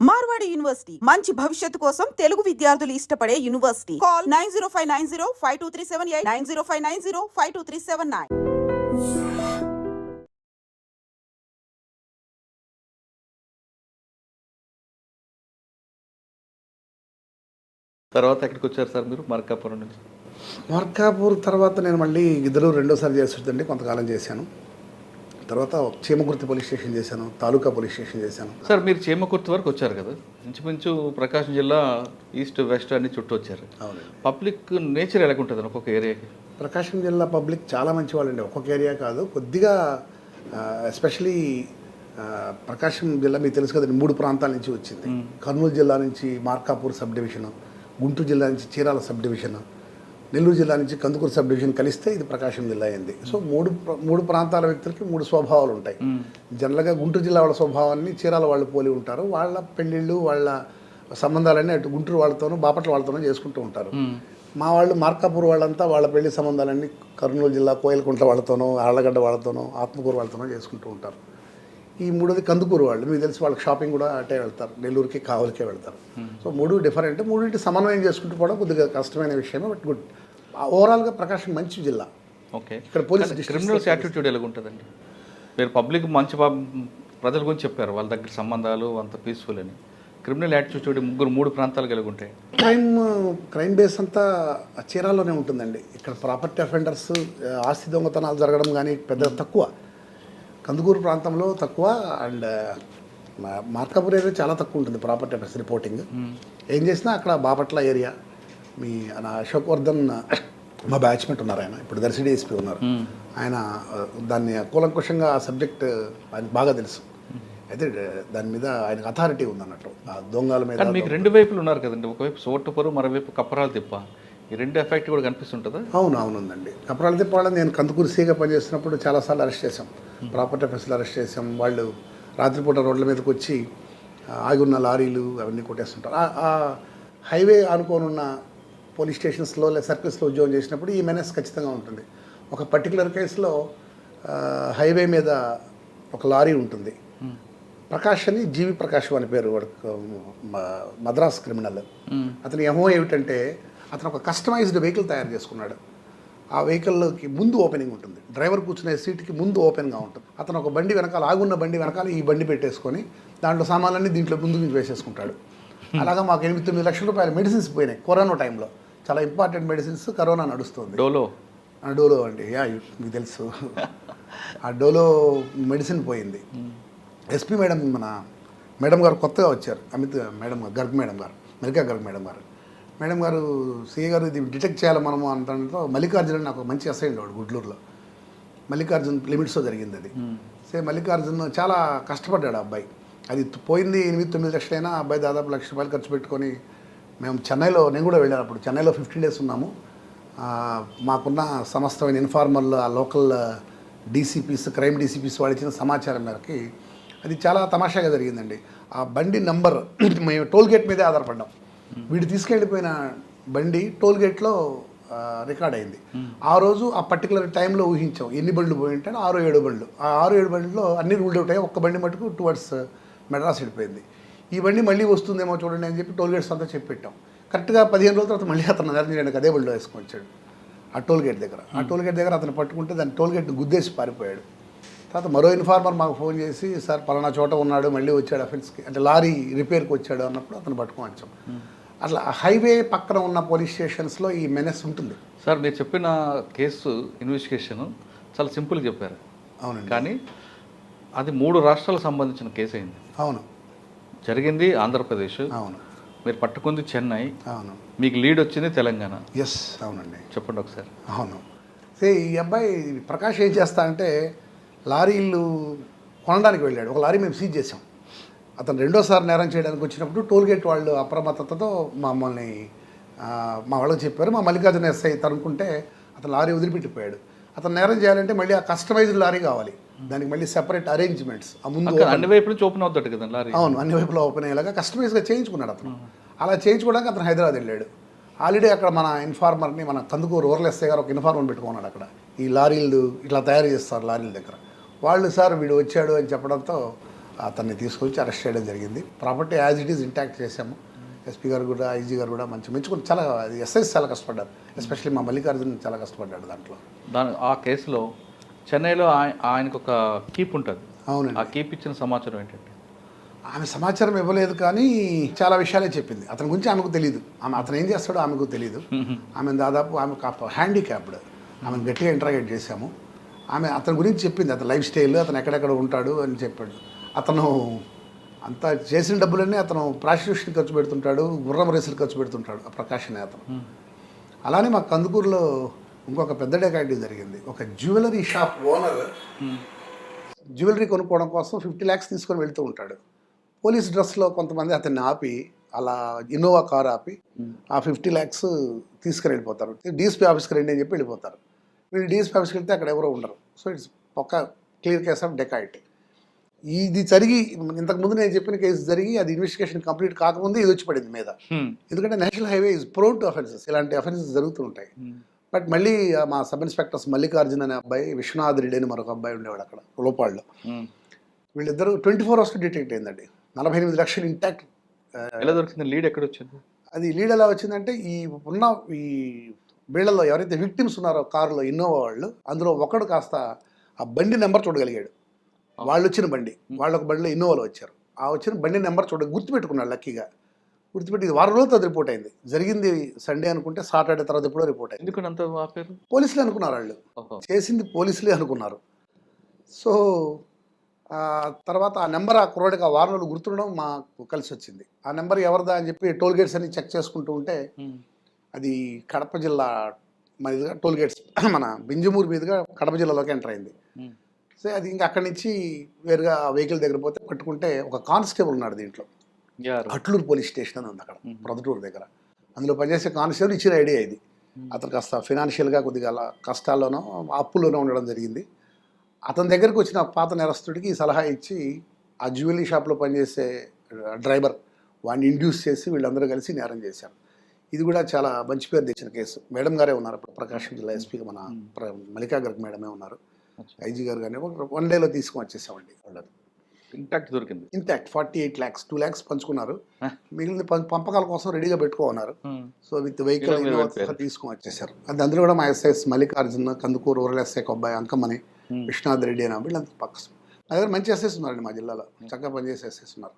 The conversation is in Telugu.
మార్వాడి యూనివర్సిటీ మంచి భవిష్యత్తు కోసం తెలుగు విద్యార్థులు ఇష్టపడే యూనివర్సిటీ. కాల్ 9059052378 9059052379. తర్వాత ఎక్కడికి వచ్చారు సార్ మీరు మార్కాపురం నుంచి? మార్కాపూర్ తర్వాత నేను మళ్ళీ గిద్దలూరు రెండోసారి చేస్తుందండి, కొంతకాలం చేశాను. తర్వాత చీమకుర్తి పోలీస్ స్టేషన్ చేశాను, తాలూకా పోలీస్ స్టేషన్ చేశాను. సార్ మీరు చీమకుర్తి వరకు వచ్చారు కదా, ఇంచుమించు ప్రకాశం జిల్లా ఈస్ట్ వెస్ట్ అన్ని చుట్టూ వచ్చారు. అవునండి. పబ్లిక్ నేచర్ ఎలాగుంటుంది ఒక్కొక్క ఏరియాకి? ప్రకాశం జిల్లా పబ్లిక్ చాలా మంచి వాళ్ళండి, ఒక్కొక్క ఏరియా కాదు, కొద్దిగా ఎస్పెషలీ ప్రకాశం జిల్లా మీకు తెలుసు కదండి, 3 ప్రాంతాల నుంచి వచ్చింది. కర్నూలు జిల్లా నుంచి మార్కాపూర్ సబ్ డివిజను, గుంటూరు జిల్లా నుంచి చీరాల సబ్ డివిజన్, నెల్లూరు జిల్లా నుంచి కందుకూరు సబ్ డివిజన్ కలిస్తే ఇది ప్రకాశం జిల్లా అయింది. సో మూడు ప్రాంతాల వ్యక్తులకి 3 స్వభావాలు ఉంటాయి. జనరల్గా గుంటూరు జిల్లా వాళ్ళ స్వభావాన్ని చీరాల వాళ్ళు పోలి ఉంటారు. వాళ్ళ పెళ్ళిళ్ళు, వాళ్ళ సంబంధాలన్నీ అటు గుంటూరు వాళ్ళతోనూ బాపట్ల వాళ్ళతోనూ చేసుకుంటూ ఉంటారు. మా వాళ్ళు మార్కాపూర్ వాళ్ళంతా వాళ్ళ పెళ్లి సంబంధాలన్నీ కర్నూలు జిల్లా కోయలకుంట్ల వాళ్ళతోనూ, ఆళ్లగడ్డ వాళ్ళతోనూ, ఆత్మకూరు వాళ్ళతోనూ చేసుకుంటూ ఉంటారు. ఈ 3వది కందుకూరు వాళ్ళు, మీకు తెలిసి వాళ్ళకి షాపింగ్ కూడా అటే వెళ్తారు, నెల్లూరుకి కావలికే వెళ్తారు. సో 3 డిఫరెంట్, 3 సమన్వయం చేసుకుంటూ పోవడం కొద్దిగా కష్టమైన విషయమే, బట్ గుడ్. ఓవరాల్గా ప్రకాశం మంచి జిల్లా. ఓకే. ఇక్కడ పోలీస్ క్రిమినల్స్ యాటిట్యూడ్ ఎలాగుంటుందండి? మీరు పబ్లిక్ మంచి ప్రజల గురించి చెప్పారు, వాళ్ళ దగ్గర సంబంధాలు అంత పీస్ఫుల్ అని. క్రిమినల్ యాటిట్యూడ్ 3 ప్రాంతాలకు ఎలాగుంటాయి? క్రైమ్ బేస్ అంతా చీరాల్లోనే ఉంటుందండి. ఇక్కడ ప్రాపర్టీ అఫెండర్స్, ఆస్తి దొంగతనాలు జరగడం కానీ పెద్ద తక్కువ. కందుకూరు ప్రాంతంలో తక్కువ, అండ్ మార్కాపూర్ ఏరియా చాలా తక్కువ ఉంటుంది ప్రాపర్టీ అఫెండర్స్ రిపోర్టింగ్. ఏం చేసినా అక్కడ బాపట్ల ఏరియా, మీ అశోక్ వర్ధన్ మా బ్యాచ్మెంట్ ఉన్నారు, ఆయన ఇప్పుడు దర్శి డిఎస్పీ ఉన్నారు. ఆయన దాన్ని కూలంకుషంగా ఆ సబ్జెక్ట్ ఆయనకు బాగా తెలుసు. అయితే దాని మీద ఆయనకు అథారిటీ ఉందన్నట్టు ఆ దొంగల మీద. మీకు 2 వైపులు ఉన్నారు కదండి, ఒకవైపు సోటపురం, మరోవైపు కప్పరాలు తిప్ప. ఈ 2 ఎఫెక్ట్ కూడా కనిపిస్తుంటుందా? అవునండి. కప్పరాలు తిప్ప వాళ్ళని నేను కందుకూరు సీగా పనిచేస్తున్నప్పుడు చాలాసార్లు అరెస్ట్ చేశాం, ప్రాపర్టీ అఫెన్స్లు అరెస్ట్ చేసాం. వాళ్ళు రాత్రిపూట రోడ్ల మీదకి వచ్చి ఆగున్న లారీలు అవన్నీ కొట్టేస్తుంటారు. ఆ హైవే అనుకోనున్న పోలీస్ స్టేషన్స్లో లేదా సర్కిల్స్లో ఉద్యోగం చేసినప్పుడు ఈ మెనెస్ ఖచ్చితంగా ఉంటుంది. ఒక పర్టికులర్ కేసులో హైవే మీద ఒక లారీ ఉంటుంది. ప్రకాష్ అని, జీవి ప్రకాష్ అని పేరు, వాడు మద్రాస్ క్రిమినల్. అతని ఎమో ఏమిటంటే అతను ఒక కస్టమైజ్డ్ వెహికల్ తయారు చేసుకున్నాడు. ఆ వెహికల్లోకి ముందు ఓపెనింగ్ ఉంటుంది, డ్రైవర్ కూర్చునే సీట్కి ముందు ఓపెన్గా ఉంటుంది. అతను ఒక బండి వెనకాల, ఆగున్న బండి వెనకాల ఈ బండి పెట్టేసుకొని దాంట్లో సామాన్లన్నీ దీంట్లో ముందు నుంచి వేసేసుకుంటాడు. అలాగా మాకు 8-9 లక్షల రూపాయల మెడిసిన్స్ పోయినాయి కరోనా టైంలో. చాలా ఇంపార్టెంట్ మెడిసిన్స్, కరోనా నడుస్తుంది. డోలో అండి, మీకు తెలుసు. ఆ డోలో మెడిసిన్ పోయింది. ఎస్పీ మేడం గారు కొత్తగా వచ్చారు, అమిత్ మేడం గారు, గర్గ్ మేడం గారు, మెలికా గర్గ్ మేడం గారు సిఏ గారు ఇది డిటెక్ట్ చేయాలి మనము అంటతో మల్లికార్జున్ నాకు మంచి అసైన్ వాడు గుడ్లూరులో. మల్లికార్జున్ లిమిట్స్లో జరిగింది అది. మల్లికార్జున్ చాలా కష్టపడ్డాడు ఆ అబ్బాయి. అది పోయింది 8-9 లక్షలైనా ఆ అబ్బాయి దాదాపు ₹1,00,000 ఖర్చు పెట్టుకొని, మేము చెన్నైలో, నేను కూడా వెళ్ళాను అప్పుడు, చెన్నైలో 15 days ఉన్నాము. మాకున్న సమస్తమైన ఇన్ఫార్మర్లు, ఆ లోకల్ డీసీపీస్, క్రైమ్ డీసీపీస్ వాళ్ళు ఇచ్చిన సమాచారం మేరకి అది చాలా తమాషాగా జరిగిందండి. ఆ బండి నంబర్ మేము టోల్గేట్ మీదే ఆధారపడ్డాం. వీడు తీసుకెళ్ళిపోయిన బండి టోల్గేట్లో రికార్డ్ అయింది. ఆ రోజు ఆ పర్టికులర్ టైంలో ఊహించాం ఎన్ని బండ్లు పోయి ఉంటాయో, 6-7 బండ్లు. ఆ 6-7 బండ్లో అన్ని రూల్డ్ అవుట్ అయ్యాయి. ఒక్క బండి మటుకు టువర్డ్స్ మెడ్రాస్ వెళ్ళిపోయింది. ఈ బండి మళ్ళీ వస్తుందేమో చూడండి అని చెప్పి టోల్గేట్స్ అంతా చెప్పి పెట్టాం. కరెక్ట్గా 15 రోజుల తర్వాత మళ్ళీ అతను నరేంద్ర అదే బండిలో వేసుకొని వచ్చాడు ఆ టోల్గేట్ దగ్గర. అతను పట్టుకుంటే దాన్ని టోల్గేట్ గుద్దేసి పారిపోయాడు. తర్వాత మరో ఇన్ఫార్మర్ మాకు ఫోన్ చేసి, సార్ పలానా చోట ఉన్నాడు, మళ్ళీ వచ్చాడు అఫెన్స్కి, అంటే లారీ రిపేర్కి వచ్చాడు అన్నప్పుడు అతను పట్టుకొని వచ్చాం. అట్లా హైవే పక్కన ఉన్న పోలీస్ స్టేషన్స్లో ఈ మెనెస్ ఉంటుంది. సార్ మీరు చెప్పిన కేసు ఇన్వెస్టిగేషన్ చాలా సింపుల్గా చెప్పారు. అవునండి. కానీ అది 3 రాష్ట్రాలకు సంబంధించిన కేసు అయింది. అవును. జరిగింది ఆంధ్రప్రదేశ్. అవును. మీరు పట్టుకుంది చెన్నై. అవును. మీకు లీడ్ వచ్చింది తెలంగాణ. ఎస్, అవునండి. చెప్పండి ఒకసారి. అవును. ఈ అబ్బాయి ప్రకాష్ ఏం చేస్తా అంటే లారీలు కొనడానికి వెళ్ళాడు. ఒక లారీ మేము సీజ్ చేసాం. అతను రెండోసారి నేరం చేయడానికి వచ్చినప్పుడు టోల్గేట్ వాళ్ళు అప్రమత్తతతో మమ్మల్ని మా వాళ్ళకి చెప్పారు. మా మల్లికార్జున ఎస్ఐ తరుముకుంటే అతను లారీ వదిలిపెట్టిపోయాడు. అతను నేరం చేయాలంటే మళ్ళీ ఆ కస్టమైజ్డ్ లారీ కావాలి, దానికి మళ్ళీ సెపరేట్ అరేంజ్మెంట్స్. ఆ ముందు అన్ని వైపుల నుంచి ఓపెన్ అవుతాడు కదా లారీ. అవును, అన్ని వైపులా ఓపెన్ అయ్యేలాగా కస్టమైజ్గా చేయించుకున్నాడు అతను. అలా చేయించుకోవడానికి అతను హైదరాబాద్ వెళ్ళాడు. ఆల్రెడీ అక్కడ మన ఇన్ఫార్మర్ని, మన కందుకూరు రూరల్ ఎస్ఐ గారు ఒక ఇన్ఫార్మర్ పెట్టుకున్నాడు అక్కడ. ఈ లారీలు ఇట్లా తయారు చేస్తారు లారీల దగ్గర. వాళ్ళు సార్ వీడు వచ్చాడు అని చెప్పడంతో అతన్ని తీసుకొచ్చి అరెస్ట్ చేయడం జరిగింది. Property as it is intact చేశాము. ఎస్పీ గారు కూడా, ఐజీ గారు కూడా మంచి మెచ్చుకుని చాలా ఎస్ఐస్ చాలా కష్టపడ్డారు. ఎస్పెషల్లీ మా మల్లికార్జున్ చాలా కష్టపడ్డాడు దాంట్లో. ఆ కేసులో చెన్నైలో ఆయనకు ఒక కీప్ ఉంటుంది. అవునండి. ఆ కీప్ ఇచ్చిన సమాచారం ఏంటంటే ఆమె సమాచారం ఇవ్వలేదు, కానీ చాలా విషయాలే చెప్పింది. అతని గురించి ఆమెకు తెలియదు. అతను ఏం చేస్తాడో ఆమెకు తెలియదు. ఆమె దాదాపు ఆమెకు హ్యాండిక్యాప్డ్. ఆమెను గట్టిగా ఇంటరాగేట్ చేశాము. ఆమె అతని గురించి చెప్పింది, అతని లైఫ్ స్టైల్, అతను ఎక్కడెక్కడ ఉంటాడు అని చెప్పాడు. అతను అంత చేసిన డబ్బులన్నీ అతను ప్రాస్టిట్యూషన్ ఖర్చు పెడుతుంటాడు, గుర్రం రేసులు ఖర్చు పెడుతుంటాడు ఆ ప్రకాష్ అనే అతను. అలానే మా కందుకూరులో ఇంకొక పెద్ద డెకాయిటీ జరిగింది. ఒక జ్యువెలరీ షాప్ ఓనర్ జ్యువెలరీ కొనుక్కోవడం కోసం 50 lakhs తీసుకొని వెళ్తూ ఉంటాడు. పోలీస్ డ్రెస్లో కొంతమంది అతన్ని ఆపి, అలా ఇన్నోవా కార్ ఆపి ఆ 50 lakhs తీసుకుని వెళ్ళిపోతారు. డీఎస్పీ ఆఫీస్కి రండి అని చెప్పి వెళ్ళిపోతారు. వీళ్ళు డీఎస్పీ ఆఫీస్కి వెళ్తే అక్కడ ఎవరో ఉండరు. సో ఇట్స్ ఒక క్లియర్ కేస్ ఆఫ్ డెకాయిటీ. ఇది జరిగి ఇంతకుముందు నేను చెప్పిన కేసు జరిగి అది ఇన్వెస్టిగేషన్ కంప్లీట్ కాకముందే ఇది వచ్చి పడింది మీద. ఎందుకంటే national highway is prone to offences, ఇలాంటి అఫెన్సెస్ జరుగుతూ ఉంటాయి. బట్ మళ్ళీ మా సబ్ ఇన్స్పెక్టర్స్ మల్లికార్జున్ అనే అబ్బాయి, విశ్వనాథ్ రెడ్డి అని మరొక అబ్బాయి ఉండేవాడు అక్కడ లోపాడులో. వీళ్ళిద్దరూ 24 hours డిటెక్ట్ అయిందండి. 48 లక్షలు ఇంటాక్ట్. ఎలా దొరికింది? లీడ్ ఎక్కడ వచ్చింది? అది లీడ్ ఎలా వచ్చిందంటే, ఈ వీళ్ళలో ఎవరైతే విక్టిమ్స్ ఉన్నారో కారులో ఇన్నోవా వాళ్ళు, అందులో ఒకడు కాస్త ఆ బండి నెంబర్ చూడగలిగాడు. వాళ్ళు వచ్చిన బండి, వాళ్ళ ఒక బండిలో ఇన్నోవాలో వచ్చారు. ఆ వచ్చిన బండి నెంబర్ గుర్తుపెట్టుకున్నాడు లక్కీగా. గుర్తుపెట్టి వారం రోజులతో అది రిపోర్ట్ అయింది. జరిగింది సండే అనుకుంటే సాటర్డే తర్వాత ఎప్పుడో రిపోర్ట్ అయింది. ఎందుకంటే అంత ఆపారు? పోలీసులే అనుకున్నారు వాళ్ళు, చేసింది పోలీసులే అనుకున్నారు. సో తర్వాత ఆ నెంబర్ ఆ కుర్రాడికి ఆ వారం రోజులు గుర్తుండడం మాకు కలిసి వచ్చింది. ఆ నెంబర్ ఎవరిదా అని చెప్పి టోల్ గేట్స్ అన్ని చెక్ చేసుకుంటూ ఉంటే అది కడప జిల్లా మీదుగా టోల్ గేట్స్ మన బింజమూరు మీదుగా కడప జిల్లాలోకి ఎంటర్ అయింది. సో అది ఇంకా అక్కడి నుంచి వేరుగా వెహికల్ దగ్గర పోతే పట్టుకుంటే ఒక కానిస్టేబుల్ ఉన్నాడు దీంట్లో. అట్లూరు పోలీస్ స్టేషన్ అని ఉంది అక్కడ ప్రొద్దుటూరు దగ్గర. అందులో పనిచేసే కానిస్టేబుల్ ఇచ్చిన ఐడియా ఇది. అతను కాస్త ఫినాన్షియల్గా కొద్దిగా అలా కష్టాల్లోనో అప్పుల్లోనో ఉండడం జరిగింది. అతని దగ్గరికి వచ్చిన పాత నేరస్తుడికి సలహా ఇచ్చి ఆ జ్యువెలరీ షాప్లో పనిచేసే డ్రైవర్ వాడిని ఇండ్యూస్ చేసి వీళ్ళందరూ కలిసి నేరం చేశారు. ఇది కూడా చాలా మంచి పేరు తెచ్చిన కేసు. మేడం గారే ఉన్నారు అప్పుడు ప్రకాశం జిల్లా ఎస్పీగా, మన మల్లికా గర్గ్ మేడమే ఉన్నారు. ఐజీ గారు కానీ 1 dayలో తీసుకొని వచ్చేసామండి. వాళ్ళది ఇంటాక్ట్ దొరికింది. ఇంటాక్ట్ 48 lakhs, 2 lakhs పంచుకున్నారు. మిగిలిన పంపకాల కోసం రెడీగా పెట్టుకోన్నారు. సో విత్ వెహికల్ తీసుకొని వచ్చేసారు. అది అందులో కూడా మా SIs Mallikarjun, Kandukur rural SI అబ్బాయి అంకమని, విశ్వనాథ్ రెడ్డి అని వీళ్ళంతా పక్క. మా దగ్గర మంచి ఎస్ఐస్ ఉన్నారండి మా జిల్లాలో, చక్కగా పనిచేసే ఎస్ఐస్ ఉన్నారు.